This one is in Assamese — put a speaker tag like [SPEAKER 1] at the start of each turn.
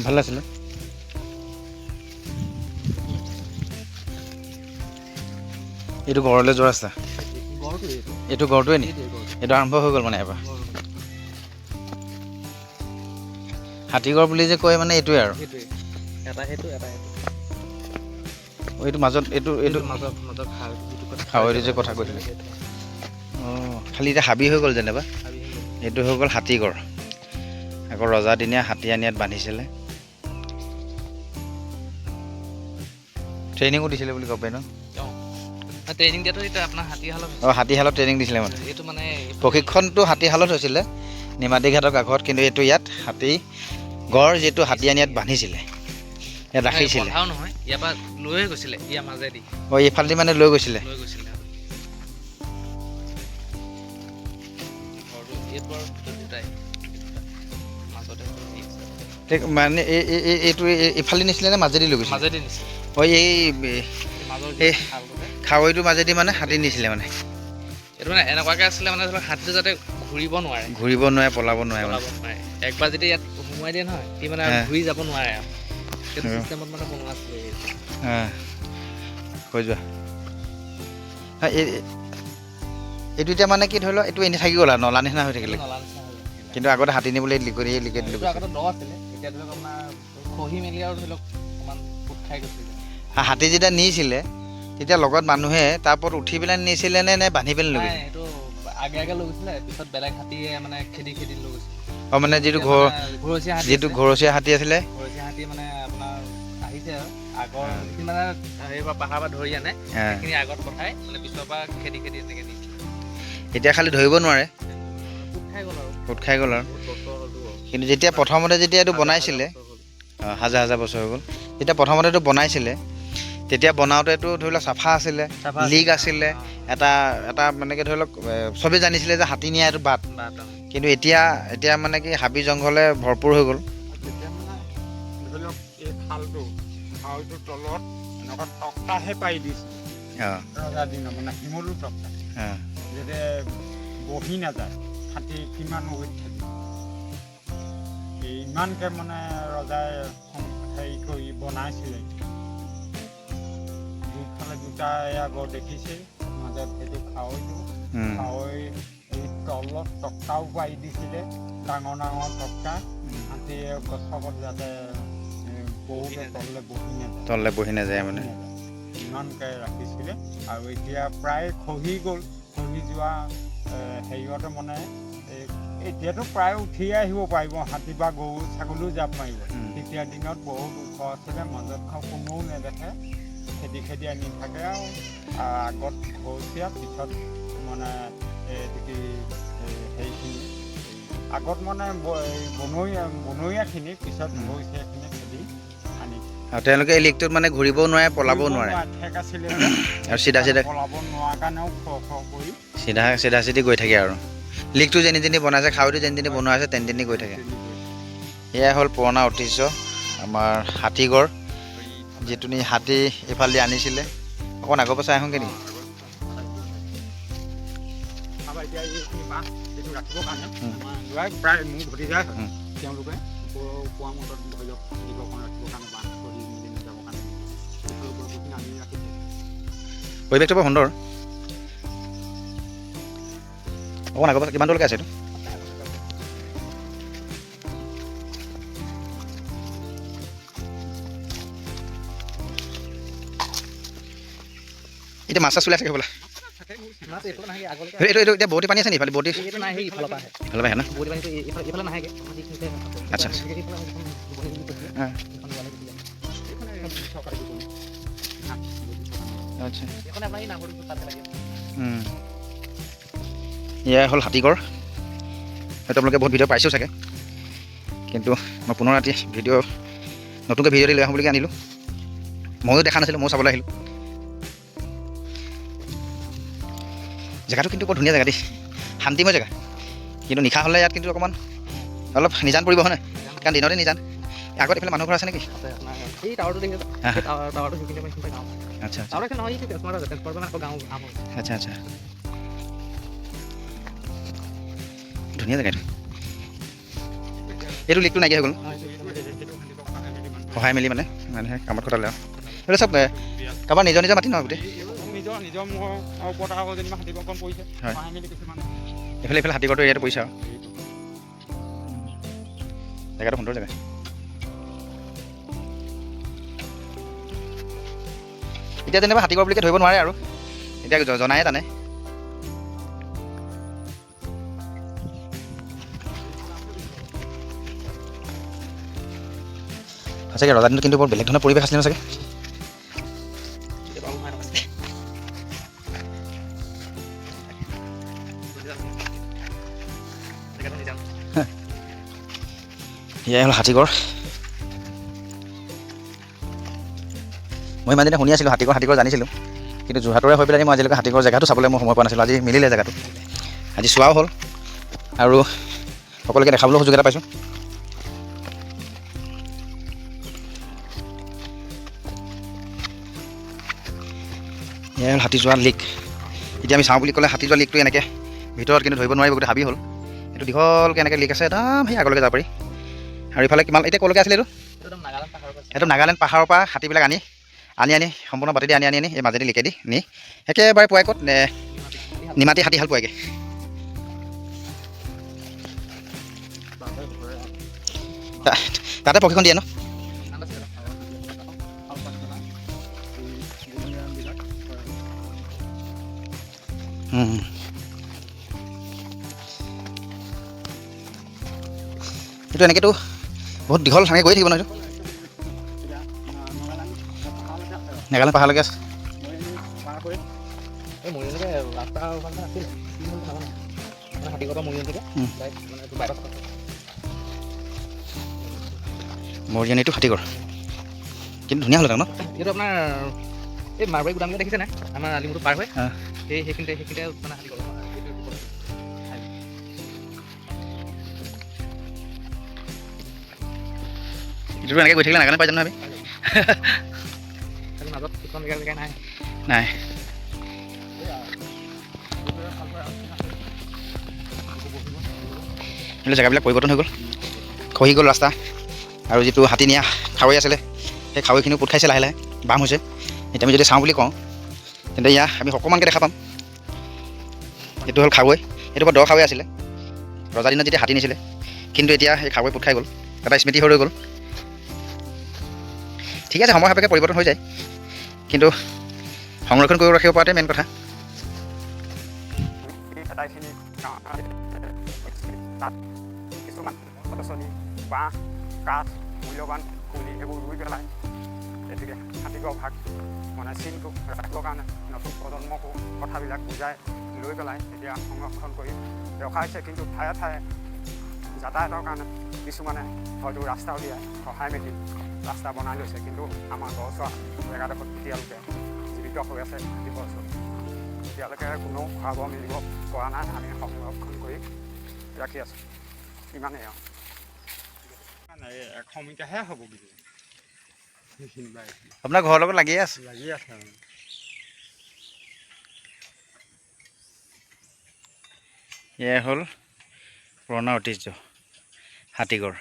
[SPEAKER 1] ভাল আছিলে। এইটো ঘৰলৈ যোৱা ৰাস্তা, এইটো ঘৰটোৱে নি? এইটো আৰম্ভ হৈ গ'ল মানে এবাৰ হাতীগড় বুলি যে কয় মানে এইটোৱে আৰু এইটো মাজত এইটো খাৱৈটো যে কথা কৈছিলে। অঁ খালি এতিয়া হাবি হৈ গ'ল যেনিবা। এইটো হৈ গ'ল হাতীগড়। আকৌ ৰজাদিনীয়া হাতী আনি ইয়াত বান্ধিছিলে। ট্ৰেইনিঙো দিছিলে বুলি ক'ব পাৰি ন?
[SPEAKER 2] ট্ৰেইনিং দিয়াটো এতিয়া আপোনাৰ হাতীশালত
[SPEAKER 1] অঁ হাতীশালত ট্ৰেইনিং দিছিলে মানে।
[SPEAKER 2] এইটো মানে
[SPEAKER 1] প্ৰশিক্ষণটো হাতীশালত হৈছিলে নিমাতী ঘাটৰ কাষত, কিন্তু এইটো ইয়াত হাতীগড় যিটো হাতী আনি ইয়াত বান্ধিছিলে, ইয়াত ৰাখিছিলে।
[SPEAKER 2] বন্ধাও নহয়, ইয়াৰ পৰা লৈয়ে গৈছিলে ইয়াৰ মাজেদি।
[SPEAKER 1] অঁ এইফালেদি মানে লৈ গৈছিলে। মানে এইটো এইফালে নিছিলে নে মাজেদি লৈ গৈছিলে?
[SPEAKER 2] মাজেদি নিছিলে।
[SPEAKER 1] অঁ এই খাৱৈটোৰ মাজেদি মানে হাতী নিছিলে মানে।
[SPEAKER 2] এইটো মানে এনেকুৱাকৈ আছিলে মানে ধৰক হাতীটো যাতে ঘূৰিব নোৱাৰে,
[SPEAKER 1] পলাব নোৱাৰে মানে।
[SPEAKER 2] একবাৰ যদি ইয়াত সোমোৱাই দিয়ে নহয়, সি মানে ঘূৰি যাব নোৱাৰে আৰু সেইটো চিষ্টেমত মানে বনোৱা আছিলে।
[SPEAKER 1] কৈ যোৱা এইটো এতিয়া মানে কি ধৰি লওক, এইটো এনেই থাকি গ'ল আৰু নলা নিচিনা হৈ থাকিলে। কিন্তু আগতে হাতী নিবলৈ লিকটি
[SPEAKER 2] আগতে দ আছিলে, এতিয়া ধৰি লওক আপোনাৰ খহি মেলি আৰু ধৰি লওক অকণমান পোট খাই গৈছিলে।
[SPEAKER 1] হাতী যেতিয়া নিছিলে তেতিয়া লগত মানুহে তাৰ ওপৰত উঠি পেলাই নিছিলে নে বান্ধি পেলাই লৈ গৈছিলে?
[SPEAKER 2] এইটো আগে লৈ গৈছিলে, পিছত বেলেগ হাতীয়ে মানে খেদি লৈ গৈছিলে।
[SPEAKER 1] অঁ মানে যিটো ঘৰচীয়া হাতী আছিলে,
[SPEAKER 2] ঘৰচীয়া হাতী মানে আপোনাৰ আহিছে আৰু আগৰ যিখিনি মানে সেইবাৰ পাহাৰ পৰা ধৰি আনে, সেইখিনি আগত পঠাই মানে পিছৰ পৰা খেদি এনেকৈ নিছিলে।
[SPEAKER 1] এতিয়া খালি ধৰিব নোৱাৰে,
[SPEAKER 2] পোট খাই গ'ল আৰু।
[SPEAKER 1] কিন্তু যেতিয়া প্ৰথমতে যেতিয়া এইটো বনাইছিলে, হাজাৰ বছৰ হৈ গ'ল, যেতিয়া প্ৰথমতে এইটো বনাইছিলে তেতিয়া বনাওঁতেতো ধৰি লওক চাফা আছিলে, লিক আছিলে, এটা মানে কি ধৰি লওক চবেই জানিছিলে যে হাতী নিয়া এইটো বাট। কিন্তু এতিয়া মানে কি হাবি জংঘলে ভৰপূৰ হৈ গ'ল।
[SPEAKER 3] তেতিয়া মানে ধৰি লওক এই খালটোৰ তলত এনেকুৱা তক্তাহে পাৰি দিছিল ৰজাৰ দিনত, মানে শিমলু তক্তা, যাতে বহি নাযায় হাতী কিমান ৱেইট থাকে। ইমানকৈ মানে ৰজাই হেৰি কৰি বনাইছিলে। দুইফালে দুটা আগৰ দেখিছে, মাজত সেইটো খাৱৈটো, খাৱৈ এই তলত তক্তাও পাৰি দিছিলে, ডাঙৰ তক্তা, হাতীয়ে গছত যাতে
[SPEAKER 1] তললৈ বহি নাযায় মানে
[SPEAKER 3] ইমানকৈ ৰাখিছিলে। আৰু এতিয়া প্ৰায় খহি গ'ল, খহি যোৱা হেৰিয়তে মানে এতিয়াতো প্ৰায় উঠিয়ে আহিব পাৰিব, হাতী বা গৰু ছাগলীও জাপ মাৰিব। তেতিয়া দিনত বহুত ওখ আছিলে, মাজত কোনেও নেদেখে, খেদি আনি থাকে আৰু আগত ঘৰচীয়া, পিছত মানে সেইখিনি আগত মানে বনৰীয়াখিনি, পিছত ঘৰচীয়াখিনি খেদি আনি।
[SPEAKER 1] আৰু তেওঁলোকে এই লিকটোত মানে ঘূৰিবও নোৱাৰে, পলাবও নোৱাৰে,
[SPEAKER 3] ঠেক আছিলে
[SPEAKER 1] আৰু চিধা
[SPEAKER 3] পলাব নোৱাৰা কাৰণেও কৰি
[SPEAKER 1] চিধা গৈ থাকে আৰু লিকটো যেনি বনাইছে, খাৱৈটো যেনি বনোৱা আছে তেনি গৈ থাকে। এয়াই হ'ল পুৰণা ঐতিহ্য আমাৰ হাতীগড়, যিটো নি হাতী এইফালেদি আনিছিলে। অকণ আগৰ পৰা চাই আহোঁগৈ নেকি?
[SPEAKER 3] প্ৰায় মোৰ ভতিজাই হয়, তেওঁলোকে কোৱা মতত ধৰি লওক ৰাখিবৰ কাৰণে বান্ধ কৰি মেলি যাবৰ কাৰণে আনি ৰাখিছে।
[SPEAKER 1] পৰিৱেশটো বৰ সুন্দৰ। অকণ আগৰ পৰা কিমান দূৰলৈকে আছে এইটো? এতিয়া মাছ চলি আছে হ'বলা। এইটো এতিয়া বৌতি পানী আছে নি? ইফালে বৌতি ইফালে পৰা আহে ন? আচ্ছা এয়াই হ'ল হাতীগড়। হয়তো আপোনালোকে বহুত ভিডিঅ' পাইছেও চাগে, কিন্তু মই পুনৰ ৰাতি নতুনকৈ ভিডিঅ' লৈ আহোঁ বুলি আনিলোঁ। ময়ো দেখা নাছিলোঁ, ময়ো চাবলৈ আহিলোঁ। জেগাটো কিন্তু বৰ ধুনীয়া জেগা দেই, শান্তিময় জেগা। কিন্তু নিশা হ'লে ইয়াত কিন্তু অকণমান অলপ নিজান পৰিব হয় নাই? কাৰণ দিনতে নিজান। আগত এইফালে মানুহ ঘৰ আছে নেকি? আচ্ছা ধুনীয়া জেগা এইটো লিকটো নাইকিয়া হৈ গ'ল। সহায় মিলি মানে মানুহে কামত খটালে আৰু এইটো চব কাৰোবাৰ নিজৰ নিজৰ মাটি নহয় গোটেই
[SPEAKER 3] নিজৰ মোৰ ওপৰত আকৌ যেনিবা হাতীকণ পৰিছে
[SPEAKER 1] হয়
[SPEAKER 3] সহায় মিলি কিছুমান
[SPEAKER 1] এইফালে হাতীগড়টো এৰিয়াটো পৰিছে আৰু জেগাটো সুন্দৰ জেগা এতিয়া যেনিবা হাতীগড় বুলিকে ধৰিব নোৱাৰে আৰু এতিয়া জনায়ে জানে সঁচাকৈ ৰজা দিনত কিন্তু বৰ বেলেগ ধৰণৰ পৰিৱেশ আছিলে চাগে এয়াই হ'ল হাতীগড় মই ইমান দিনে শুনি আছিলোঁ হাতীগড় জানিছিলোঁ কিন্তু যোৰহাটৰে হৈ পেলাই মই আজিলৈকে হাতীগড় জেগাটো চাবলৈ মই সময় পোৱা নাছিলোঁ আজি মিলিলে জেগাটো আজি চোৱাও হ'ল আৰু সকলোকে দেখাবলৈও সুযোগ এটা পাইছোঁ এয়াই হ'ল হাতীযোৱা লিক এতিয়া আমি চাওঁ বুলি ক'লে হাতীযোৱা লিকটো এনেকৈ ভিতৰত কিন্তু ধৰিব নোৱাৰিব গোটেই হাবি হ'ল এইটো দীঘলকৈ এনেকৈ লিক আছে একদম সেই আগলৈকে যাব পাৰি আৰু ইফালে কিমান এতিয়া ক'লৈকে আছিলে এইটো একদম নাগালেণ্ড পাহাৰৰ পৰা হাতীবিলাক আনি সম্পূৰ্ণ বাটেদি আনি এই মাজেদি লিকেদি নি একেবাৰে পোৱাই ক'ত নিমাতী হাতীশাল পোৱাইগৈ তাতে প্ৰশিক্ষণ দিয়ে ন এইটো এনেকৈতো বহুত দীঘল এনেকৈ গৈ থাকিব ন এইটো নাগালেণ্ড পাহাৰলৈকে আছে মৰিয়নীটো হাতীগড় কিন্তু ধুনীয়া হ'ল ন
[SPEAKER 2] এইটো আপোনাৰ এই মাৰবাৰী গুদামবিলাক দেখিছে নাই আমাৰ আলিমুৰটো পাৰ হৈ সেইখিনিতে মানে হাতীগড়
[SPEAKER 1] এইটো এনেকৈ গৈ থাকিলে নাগালেণ্ড পাই যাম নহয় আমি
[SPEAKER 2] মাজত কিছুমান জেগা নাই
[SPEAKER 1] নাই এইবিলাক জেগাবিলাক পৰিৱৰ্তন হৈ গ'ল খহি গ'ল ৰাস্তা আৰু যিটো হাতী নিয়া খাৱৈ আছিলে সেই খাৱৈখিনিও পোত খাইছে লাহে লাহে বাম হৈছে এতিয়া আমি যদি চাওঁ বুলি কওঁ তেন্তে ইয়াত আমি অকণমানকৈ দেখা পাম এইটো হ'ল খাৱৈ এইটো বৰ দ খাৱৈ আছিলে ৰজা দিনত যেতিয়া হাতী নিছিলে কিন্তু এতিয়া সেই খাৱৈ পোত খাই গ'ল এটা স্মৃতি হৈ ৰৈ গ'ল ঠিক আছে সময় সাপেক্ষে পৰিৱৰ্তন হৈ যায় কিন্তু সংৰক্ষণ কৰি ৰাখিব পৰাটোৱে মেইন কথা
[SPEAKER 3] আটাইখিনি তাত কিছুমান গছনি বাঁহ কাঠ মূল্যৱান পুলি এইবোৰ ৰুই পেলাই গতিকে হাতীগড় ভাগ মানে চিনটো ৰাখিবৰ কাৰণে নতুন প্ৰজন্মকো কথাবিলাক বুজাই লৈ পেলাই এতিয়া সংৰক্ষণ কৰি ৰখাইছে কিন্তু ঠায়ে ঠায়ে যাতায়াতৰ কাৰণে কিছুমানে হয়তো ৰাস্তা উলিয়াই সহায় মেলি ৰাস্তা বনাই লৈছে কিন্তু আমাৰ গড়চুৱা জেগাডোখৰত এতিয়ালৈকে জীৱিত হৈ আছে হাতীগড় এতিয়ালৈকে কোনেও খোৱাব মেলিব পৰা নাই আমি সংৰক্ষণ কৰি ৰাখি আছোঁ ইমানেই আৰু এসমীয়াহে হ'ব কিন্তু
[SPEAKER 1] আপোনাৰ ঘৰৰ লগত লাগিয়ে আছে এয়াই হ'ল পুৰণা ঐতিহ্য হাতীগড়